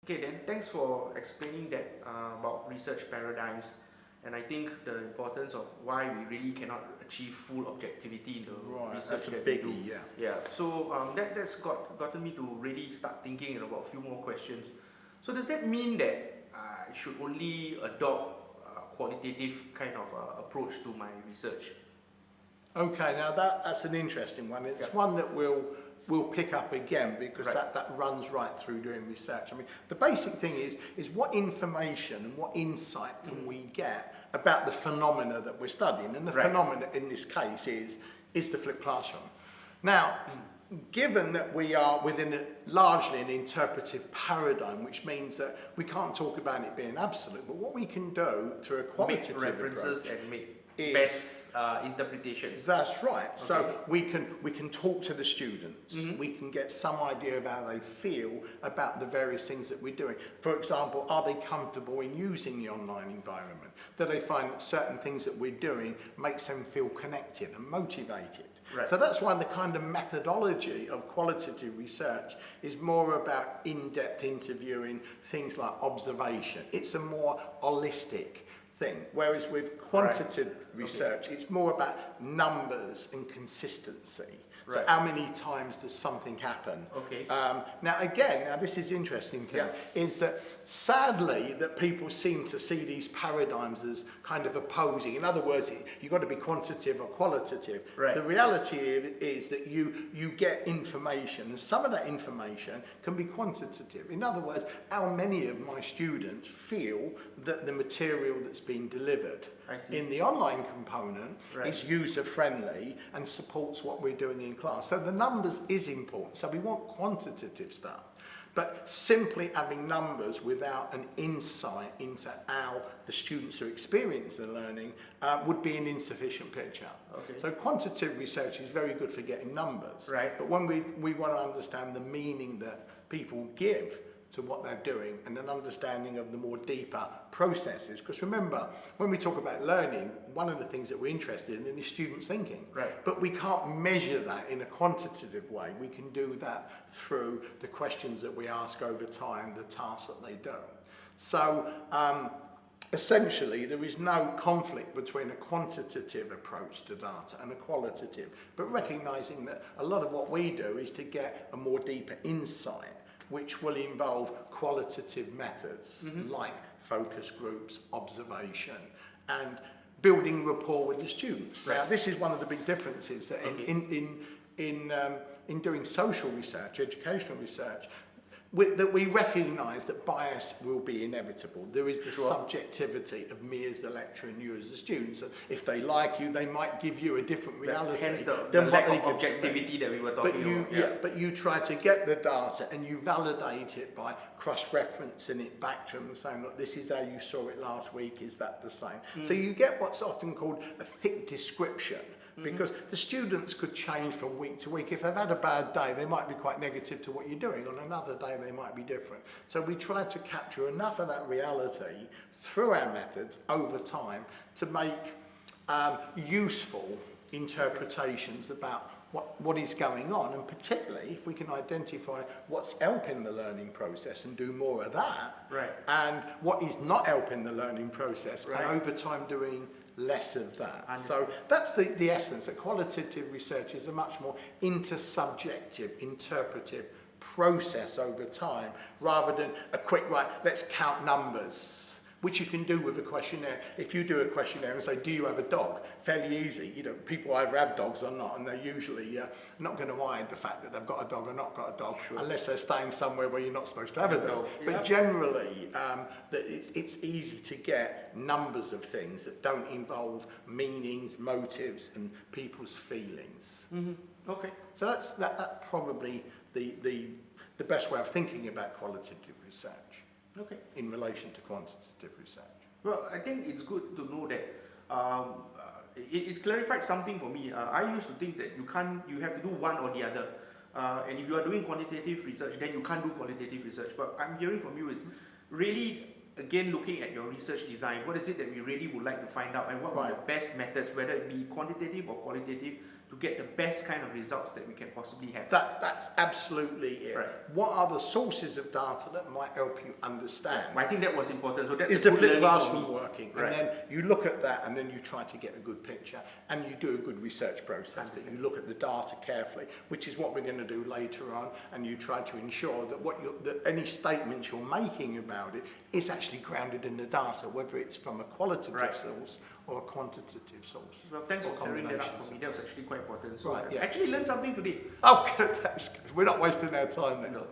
Okay, then thanks for explaining that about research paradigms, and I think the importance of why we really cannot achieve full objectivity in the research That's a that we biggie, do. yeah. Yeah. So that's gotten me to really start thinking about a few more questions. So does that mean that I should only adopt a qualitative kind of approach to my research? Okay, now that's an interesting one. It's one that we'll pick up again because that runs right through doing research. I mean, the basic thing is what information and what insight can we get about the phenomena that we're studying? And the phenomena in this case is the flipped classroom. Now, given that we are within largely an interpretive paradigm, which means that we can't talk about it being absolute, but what we can do through a qualitative make references approach and make best interpretations. That's right. Okay. So we can talk to the students. We can get some idea of how they feel about the various things that we're doing. For example, are they comfortable in using the online environment? Do they find that certain things that we're doing makes them feel connected and motivated? Right. So that's why the kind of methodology of qualitative research is more about in-depth interviewing, things like observation. It's a more holistic thing, whereas with quantitative research, it's more about numbers and consistency. So how many times does something happen? Okay. Now this is interesting thing, is that sadly that people seem to see these paradigms as kind of opposing. In other words, you've got to be quantitative or qualitative. Right. The reality is that you get information, and some of that information can be quantitative. In other words, how many of my students feel that the material that's being delivered in the online component is user-friendly and supports what we're doing in class. So the numbers is important. So we want quantitative stuff. But simply having numbers without an insight into how the students are experiencing the learning would be an insufficient picture. Okay. So quantitative research is very good for getting numbers. Right. But when we want to understand the meaning that people give to what they're doing and an understanding of the more deeper processes. Because remember, when we talk about learning, one of the things that we're interested in is students thinking. Right. But we can't measure that in a quantitative way. We can do that through the questions that we ask over time, the tasks that they do. So essentially, there is no conflict between a quantitative approach to data and a qualitative, but recognizing that a lot of what we do is to get a more deeper insight, which will involve qualitative methods like focus groups, observation, and building rapport with the students. Now, this is one of the big differences that in doing social research, educational research, that we recognise that bias will be inevitable. There is the subjectivity of me as the lecturer and you as the student. So if they like you, they might give you a different reality. Hence the lack of objectivity that we were talking about. But you try to get the data and you validate it by cross-referencing it back to them and saying, look, this is how you saw it last week, is that the same? So you get what's often called a thick description. Because the students could change from week to week. If they've had a bad day, they might be quite negative to what you're doing. On another day, they might be different. So we try to capture enough of that reality through our methods over time to make useful interpretations about what is going on, and particularly if we can identify what's helping the learning process and do more of that, and what is not helping the learning process, and over time doing less of that. So that's the essence. That qualitative research is a much more intersubjective, interpretive process over time, rather than a quick, let's count numbers, which you can do with a questionnaire. If you do a questionnaire and say, do you have a dog? Fairly easy. You know, people either have dogs or not, and they're usually not going to hide the fact that they've got a dog or not got a dog, unless they're staying somewhere where you're not supposed to have a dog. But generally, it's easy to get numbers of things that don't involve meanings, motives, and people's feelings. Okay. So that's probably the best way of thinking about qualitative research. Okay. In relation to quantitative research. Well, I think it's good to know that it clarified something for me. I used to think that you have to do one or the other. And if you are doing quantitative research, then you can't do qualitative research. But I'm hearing from you, it's really, again, looking at your research design. What is it that we really would like to find out, and what are the best methods, whether it be quantitative or qualitative, to to get the best kind of results that we can possibly have. That's absolutely it. Right. What are the sources of data that might help you understand? I think that was important. So that's Is a the good flipped learning for classroom me. working? Right. And then you look at that and then you try to get a good picture and you do a good research process, that you look at the data carefully, which is what we're going to do later on, and you try to ensure that that any statements you're making about it is actually grounded in the data, whether it's from a qualitative Right. source or a quantitative source. Well, thanks or for clearing that up combinations. for me. That was actually quite important. So Right, yeah. I actually learned something today. Oh, good, that's good. We're not wasting our time then. No.